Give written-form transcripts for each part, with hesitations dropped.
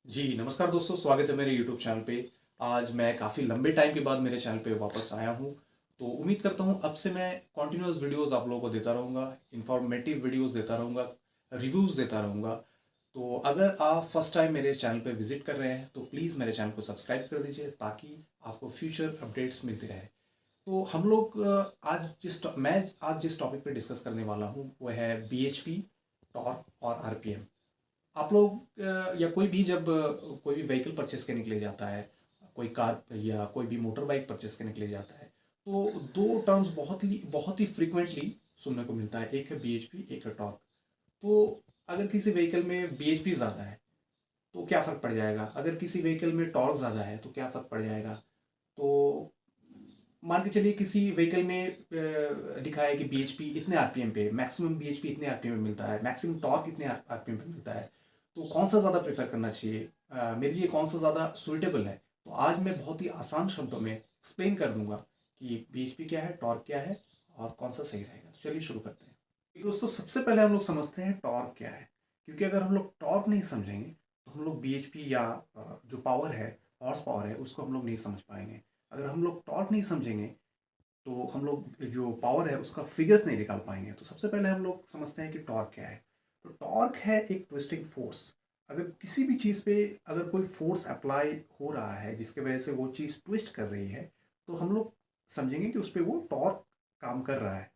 जी, नमस्कार दोस्तों, स्वागत है मेरे यूट्यूब चैनल पे। आज मैं काफ़ी लंबे टाइम के बाद मेरे चैनल पे वापस आया हूँ। तो उम्मीद करता हूँ अब से मैं कंटिन्यूअस वीडियोज़ आप लोगों को देता रहूँगा, इन्फॉर्मेटिव वीडियोज़ देता रहूँगा, रिव्यूज़ देता रहूँगा। तो अगर आप फर्स्ट टाइम मेरे चैनल पे विज़िट कर रहे हैं, तो प्लीज़ मेरे चैनल को सब्सक्राइब कर दीजिए ताकि आपको फ्यूचर अपडेट्स मिलती रहे। तो हम लोग मैं आज जिस टॉपिक पे डिस्कस करने वाला हूँ, वो है बीएचपी, टॉर्क और आरपीएम। आप लोग या कोई भी जब कोई भी व्हीकल परचेस करने के लिए जाता है, कोई कार या कोई भी मोटर बाइक परचेस करने के लिए जाता है, तो दो टर्म्स बहुत ही फ्रीक्वेंटली सुनने को मिलता है। एक है बीएचपी, एक है टॉर्क। तो अगर किसी व्हीकल में बीएचपी ज़्यादा है तो क्या फ़र्क पड़ जाएगा, अगर किसी व्हीकल में टॉर्क ज़्यादा है तो क्या फ़र्क पड़ जाएगा। तो मान के चलिए किसी व्हीकल में लिखा है कि बीएचपी इतने आरपीएम पे, मैक्सिमम बीएचपी इतने आरपीएम पे मिलता है, मैक्सिमम टॉर्क इतने आरपीएम पे मिलता है। तो कौन सा ज़्यादा प्रेफर करना चाहिए, मेरे लिए कौन सा ज़्यादा सुइटेबल है। तो आज मैं बहुत ही आसान शब्दों में एक्सप्लेन कर दूंगा कि बीएचपी क्या है, टॉर्क क्या है और कौन सा सही रहेगा। तो चलिए शुरू करते हैं। दोस्तों, सबसे पहले हम लोग समझते हैं टॉर्क क्या है, क्योंकि अगर हम लोग टॉर्क नहीं समझेंगे तो हम लोग बीएचपी या जो पावर है, हॉर्स पावर है, उसको हम लोग नहीं समझ पाएंगे। अगर हम लोग टॉर्क नहीं समझेंगे तो हम लोग जो पावर है उसका फिगर्स नहीं निकाल पाएंगे। तो सबसे पहले हम लोग समझते हैं कि टॉर्क क्या है। तो टॉर्क है एक ट्विस्टिंग फोर्स। अगर किसी भी चीज़ पे अगर कोई फोर्स अप्लाई हो रहा है जिसकी वजह से वो चीज़ ट्विस्ट कर रही है, तो हम लोग समझेंगे कि उस पर वो टॉर्क काम कर रहा है,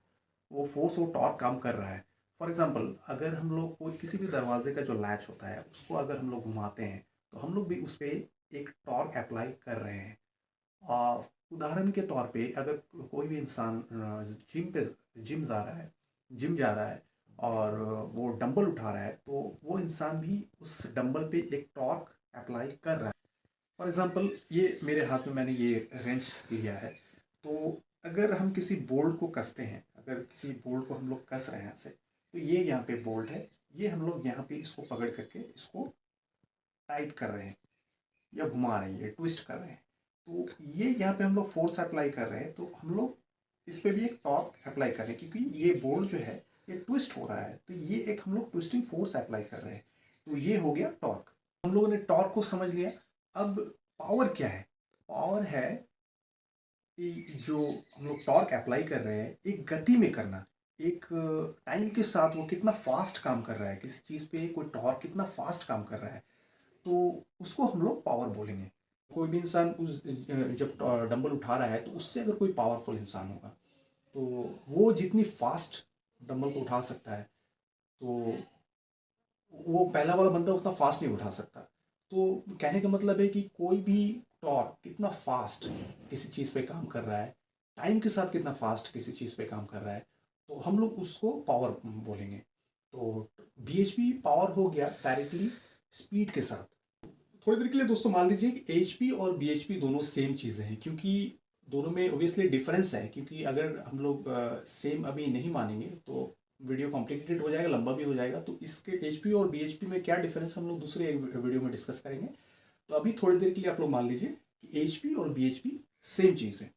वो फोर्स, वो टॉर्क काम कर रहा है। फॉर एग्जाम्पल, अगर हम लोग कोई किसी भी दरवाजे का जो लैच होता है उसको अगर हम लोग घुमाते हैं तो हम लोग भी उस पर एक टॉर्क अप्लाई कर रहे हैं। आ, उदाहरण के तौर पे अगर कोई भी इंसान जिम जा रहा है जिम जा रहा है और वो डंबल उठा रहा है, तो वो इंसान भी उस डंबल पे एक टॉर्क अप्लाई कर रहा है। फॉर एग्जांपल, ये मेरे हाथ में मैंने ये रेंच लिया है। तो अगर हम किसी बोल्ट को कसते हैं, अगर किसी बोल्ट को हम लोग कस रहे हैं ऐसे, तो ये यहाँ पे बोल्ट है, ये हम लोग यहाँ पे इसको पकड़ करके इसको टाइट कर रहे हैं या घुमा रहे हैं, ये ट्विस्ट कर रहे हैं। तो ये यहाँ पे हम लोग फोर्स अप्लाई कर रहे हैं, तो हम लोग इस पे भी एक टॉर्क अप्लाई कर रहे हैं, क्योंकि ये बोल्ट जो है ये ट्विस्ट हो रहा है, तो ये एक हम लोग ट्विस्टिंग फोर्स अप्लाई कर रहे हैं। तो ये हो गया टॉर्क। हम लोगों ने टॉर्क को समझ लिया। अब पावर क्या है? पावर है जो हम लोग टॉर्क अप्लाई कर रहे हैं, एक गति में करना, एक टाइम के साथ वो कितना फास्ट काम कर रहा है, किसी चीज़ पे कोई टॉर्क कितना फास्ट काम कर रहा है, तो उसको हम लोग पावर बोलेंगे। कोई भी इंसान जब डंबल उठा रहा है तो उससे अगर कोई पावरफुल इंसान होगा, तो वो जितनी फास्ट डंबल को उठा सकता है, तो वो पहला वाला बंदा उतना फास्ट नहीं उठा सकता। तो कहने का मतलब है कि कोई भी टॉर्क कितना फास्ट किसी चीज़ पे काम कर रहा है, टाइम के साथ कितना फास्ट किसी चीज़ पे काम कर रहा है, तो हम लोग उसको पावर बोलेंगे। तो बीएचपी पावर हो गया डायरेक्टली स्पीड के साथ। थोड़ी देर के लिए दोस्तों मान लीजिए कि एचपी और बीएचपी दोनों सेम चीज़ें हैं, क्योंकि दोनों में ओबियसली डिफरेंस है। क्योंकि अगर हम लोग सेम अभी नहीं मानेंगे तो वीडियो कॉम्प्लिकेटेड हो जाएगा, लंबा भी हो जाएगा। तो इसके एचपी और बीएचपी में क्या डिफरेंस हम लोग दूसरे एक वीडियो में डिस्कस करेंगे। तो अभी थोड़ी देर के लिए आप लोग मान लीजिए कि एचपी और बीएचपी सेम चीज़ है।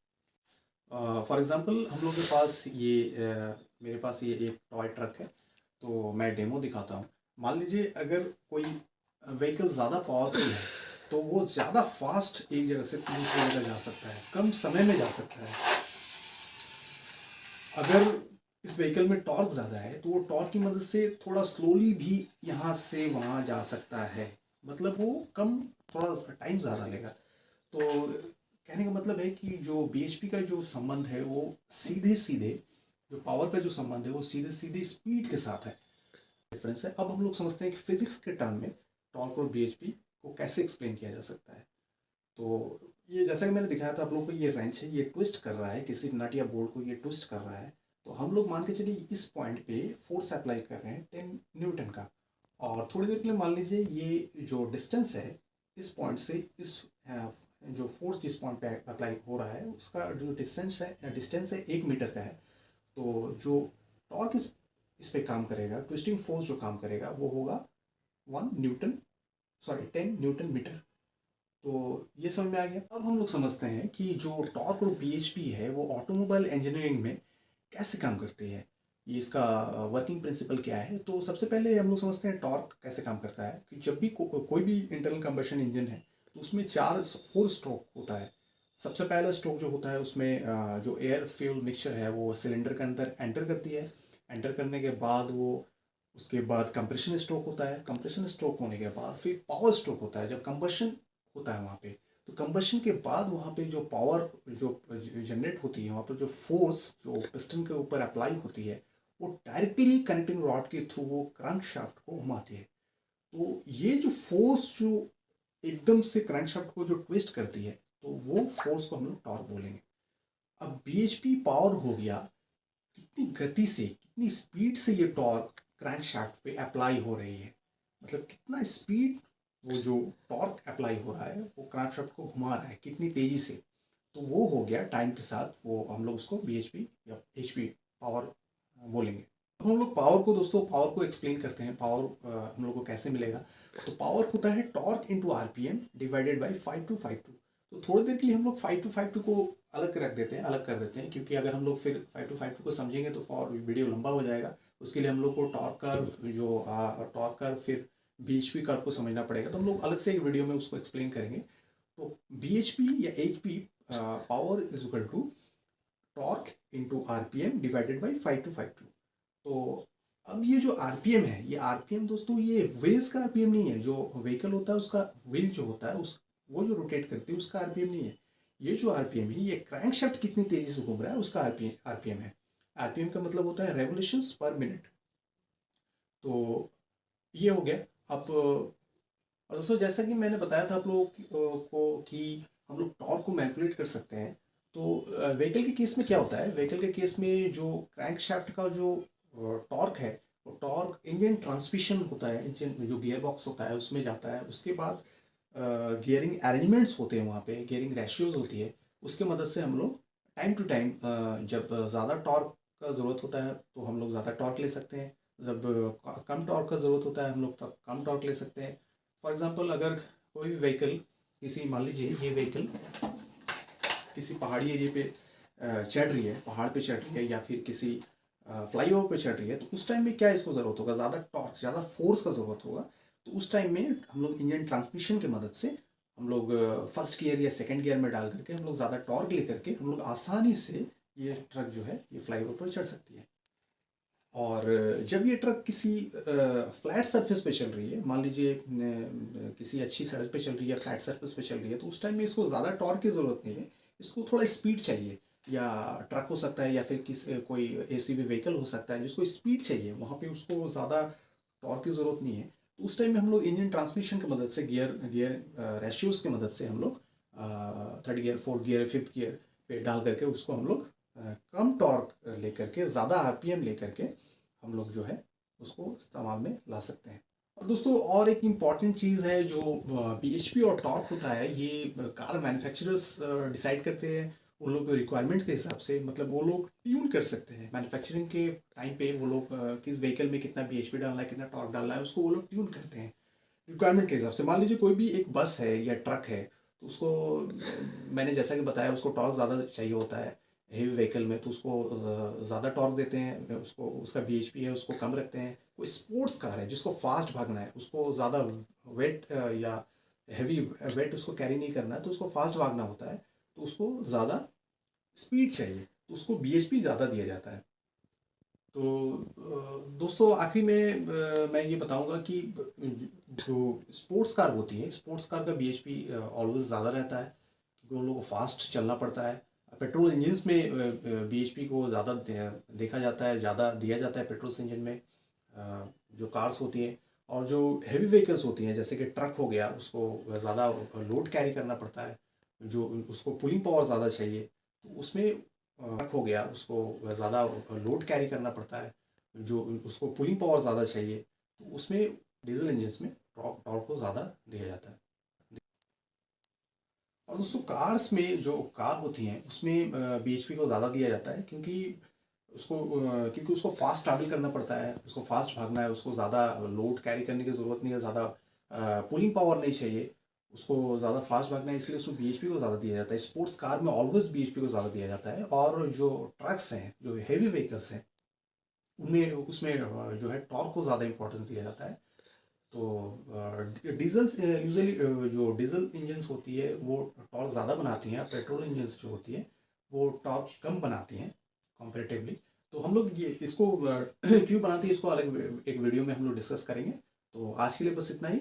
फॉर एग्जांपल, हम लोग के पास मेरे पास ये एक टॉय ट्रक है। तो मैं डेमो दिखाता हूँ। मान लीजिए अगर कोई व्हीकल ज़्यादा पावरफुल है तो वो ज़्यादा फास्ट एक जगह से दूसरी जगह जा सकता है, कम समय में जा सकता है। अगर इस व्हीकल में टॉर्क ज़्यादा है तो वो टॉर्क की मदद से थोड़ा स्लोली भी यहाँ से वहाँ जा सकता है। मतलब वो कम, थोड़ा टाइम ज़्यादा लेगा। तो कहने का मतलब है कि जो बीएचपी का जो संबंध है वो सीधे सीधे, जो पावर का जो संबंध है वो सीधे सीधे स्पीड के साथ है। डिफरेंस है। अब हम लोग समझते हैं कि फिजिक्स के टर्म में टॉर्क और बीएचपी को कैसे एक्सप्लेन किया जा सकता है। तो ये जैसा कि मैंने दिखाया था आप लोगों को, ये रेंच है, ये ट्विस्ट कर रहा है किसी नट या बोल्ट को, ये ट्विस्ट कर रहा है। तो हम लोग मान के चलिए इस पॉइंट पे फोर्स अप्लाई कर रहे हैं 10 न्यूटन का। और थोड़ी देर के लिए मान लीजिए ये जो डिस्टेंस है इस पॉइंट से इस जो फोर्स जिस पॉइंट पे अप्लाई हो रहा है उसका जो डिस्टेंस है 1 मीटर का है। तो जो टॉर्क इस पे काम करेगा, ट्विस्टिंग फोर्स जो काम करेगा वो होगा 10 न्यूटन मीटर। तो ये समझ में आ गया। अब हम लोग समझते हैं कि जो टॉर्क और बीएचपी है वो ऑटोमोबाइल इंजीनियरिंग में कैसे काम करती है। ये इसका वर्किंग प्रिंसिपल क्या है। तो सबसे पहले हम लोग समझते हैं टॉर्क कैसे काम करता है कि जब भी कोई भी इंटरनल कंबशन इंजन है तो उसमें 4 स्ट्रोक होता है। सबसे पहला स्ट्रोक जो होता है उसमें जो एयर फ्यूल मिक्सचर है वो सिलेंडर के अंदर एंटर करती है। एंटर करने के बाद वो उसके बाद कंप्रेशन स्ट्रोक होता है। कंप्रेशन स्ट्रोक होने के बाद फिर पावर स्ट्रोक होता है। जब कंबशन होता है वहाँ पे, तो कंबशन के बाद वहाँ पे जो पावर जो जनरेट होती है, वहाँ पर जो फोर्स जो पिस्टन के ऊपर अप्लाई होती है वो डायरेक्टली कनेक्टिंग रॉड के थ्रू वो क्रैंकशाफ्ट को घुमाती है। तो ये जो फोर्स जो एकदम से क्रैंकशाफ्ट को जो ट्विस्ट करती है, तो वो फोर्स को हम लोग टॉर्क बोलेंगे। अब बीएचपी पावर हो गया, कितनी गति से कितनी स्पीड से ये टॉर्क क्रैंकशाफ्ट पे अप्लाई हो रही है, मतलब कितना स्पीड वो जो टॉर्क अप्लाई हो रहा है वो क्रैंकशाफ्ट को घुमा रहा है कितनी तेजी से। तो वो हो गया टाइम के साथ, वो हम लोग उसको बीएचपी या एचपी पावर बोलेंगे। अब हम लोग पावर को दोस्तों पावर को एक्सप्लेन करते हैं। पावर हम लोग को कैसे मिलेगा। तो पावर होता है torque into RPM divided by 5252। तो थोड़ी देर के लिए हम लोग 5252 को अलग रख देते हैं, अलग कर देते हैं, क्योंकि अगर हम लोग फिर 5252 को समझेंगे तो फॉर वीडियो लंबा हो जाएगा। उसके लिए हम लोग को टॉर्क कर्व जो टॉर्क कर्व फिर बीएचपी कर्व को समझना पड़ेगा। तो हम लोग अलग से एक वीडियो में उसको एक्सप्लेन करेंगे। तो बीएचपी या HP power is equal to torque into RPM divided by 5252। तो अब ये जो आरपीएम है, ये आरपीएम दोस्तों ये व्हील्स का आरपीएम नहीं है। जो व्हीकल होता है उसका व्हील जो होता है उस वो जो रोटेट करती है उसका आरपीएम नहीं है। ये जो आरपीएम है ये क्रैंकशाफ्ट कितनी तेजी से घूम रहा है उसका आरपीएम है। आरपीएम का मतलब होता है रेवोल्यूशंस पर मिनट। तो ये हो गया। अब और दोस्तों जैसा कि मैंने बताया था आप लोगों को कि हम लोग टॉर्क को मैनिपुलेट कर सकते हैं। तो व्हीकल के केस में क्या होता है, व्हीकल के केस में जो क्रैंकशाफ्ट का जो टॉर्क है वो टॉर्क इंजन ट्रांसमिशन होता है, इंजन जो गियर बॉक्स होता है उसमें जाता है। उसके बाद गियरिंग अरेंजमेंट्स होते हैं, वहाँ पे गियरिंग रेशियोज होती है। उसके मदद से हम लोग टाइम टू टाइम जब ज़्यादा टॉर्क का ज़रूरत होता है तो हम लोग ज़्यादा टॉर्क ले सकते हैं। जब कम टॉर्क का ज़रूरत होता है हम लोग तब कम टॉर्क ले सकते हैं। फॉर एग्जांपल अगर कोई भी व्हीकल किसी, मान लीजिए ये व्हीकल किसी पहाड़ी एरिया पे चढ़ रही है, पहाड़ पे चढ़ रही है या फिर किसी फ्लाईओवर पे चढ़ रही है, तो उस टाइम में क्या इसको ज़रूरत होगा, ज़्यादा टॉर्क ज़्यादा फोर्स का ज़रूरत होगा। तो उस टाइम में हम लोग इंजन ट्रांसमिशन की मदद से हम लोग फर्स्ट गियर या सेकेंड गियर में डाल करके हम लोग ज़्यादा टॉर्क लेकर के हम लोग आसानी से ये ट्रक जो है ये फ्लाईओवर पर चढ़ सकती है। और जब ये ट्रक किसी फ्लैट सरफेस पे चल रही है, मान लीजिए किसी अच्छी सड़क पे चल रही है, फ्लैट सरफेस पे चल रही है, तो उस टाइम में इसको ज़्यादा टॉर्क की ज़रूरत नहीं है। इसको थोड़ा स्पीड चाहिए, या ट्रक हो सकता है या फिर कोई एसयूवी व्हीकल हो सकता है जिसको स्पीड चाहिए, वहाँ पे उसको ज़्यादा टॉर्क की ज़रूरत नहीं है। तो उस टाइम में हम लोग इंजन ट्रांसमिशन की मदद से गियर गियर रेशियोज़ की मदद से हम लोग third gear, fourth gear, fifth gear पे डाल करके उसको हम लोग कम टॉर्क लेकर के, ज़्यादा आरपीएम लेकर के हम लोग जो है उसको इस्तेमाल में ला सकते हैं। और दोस्तों और एक इम्पॉर्टेंट चीज़ है जो बीएचपी और टॉर्क होता है, ये कार मैन्युफैक्चरर्स डिसाइड करते हैं उन लोग के रिक्वायरमेंट्स के हिसाब से। मतलब वो लोग ट्यून कर सकते हैं मैन्युफैक्चरिंग के टाइम पे, वो लोग किस व्हीकल में कितना बीएचपी डालना है, कितना टॉर्क डालना है, उसको वो लोग ट्यून करते हैं रिक्वायरमेंट के हिसाब से। मान लीजिए कोई भी एक बस है या ट्रक है, तो उसको मैंने जैसा कि बताया उसको टॉर्क ज़्यादा चाहिए होता है हेवी व्हीकल में, तो उसको ज़्यादा टॉर्क देते हैं, उसको उसका बीएचपी है उसको कम रखते हैं। कोई स्पोर्ट्स कार है जिसको फास्ट भागना है, उसको ज़्यादा वेट या हैवी वेट उसको कैरी नहीं करना है, तो उसको फास्ट भागना होता है, तो उसको ज़्यादा स्पीड चाहिए, तो उसको बीएचपी ज़्यादा दिया जाता है। तो दोस्तों आखिरी में मैं ये बताऊंगा कि जो स्पोर्ट्स कार होती है, स्पोर्ट्स कार का बीएचपी ऑलवेज ज़्यादा रहता है क्योंकि उन लोगों को फास्ट चलना पड़ता है। पेट्रोल इंजन्स में बीएचपी को ज़्यादा देखा जाता है, ज़्यादा दिया जाता है पेट्रोल इंजन में जो कार्स होती हैं। और जो हैवी व्हीकल्स होती हैं जैसे कि ट्रक हो गया, उसको ज़्यादा लोड कैरी करना पड़ता है, जो उसको पुलिंग पावर ज़्यादा चाहिए, तो उसमें ट्रक हो गया उसको ज़्यादा लोड कैरी करना पड़ता है, जो उसको पुलिंग पावर ज़्यादा चाहिए, तो उसमें डीजल इंजन्स में टॉर्क को ज़्यादा दिया जाता है। और दोस्तों कार्स में जो कार होती हैं उसमें बीएचपी को ज़्यादा दिया जाता है क्योंकि उसको फास्ट ट्रैवल करना पड़ता है, उसको फास्ट भागना है, उसको ज़्यादा लोड कैरी करने की ज़रूरत नहीं है, ज़्यादा पुलिंग पावर नहीं चाहिए, उसको ज़्यादा फास्ट भागना है, इसलिए उसमें बीएचपी को ज़्यादा दिया जाता है। स्पोर्ट्स कार में ऑलवेज बीएचपी को ज़्यादा दिया जाता है। और जो ट्रक्स हैं, जो हैवी व्हीकल्स हैं, उनमें उसमें जो है टॉर्क को ज़्यादा इंपॉर्टेंस दिया जाता है। तो डीजल यूजुअली जो डीजल इंजन्स होती है वो टॉर्क ज़्यादा बनाती हैं, पेट्रोल इंजन्स जो होती है वो टॉर्क कम बनाती हैं कंपैरेटिवली। तो हम लोग ये इसको क्यों बनाती है इसको अलग एक वीडियो में हम लोग डिस्कस करेंगे। तो आज के लिए बस इतना ही।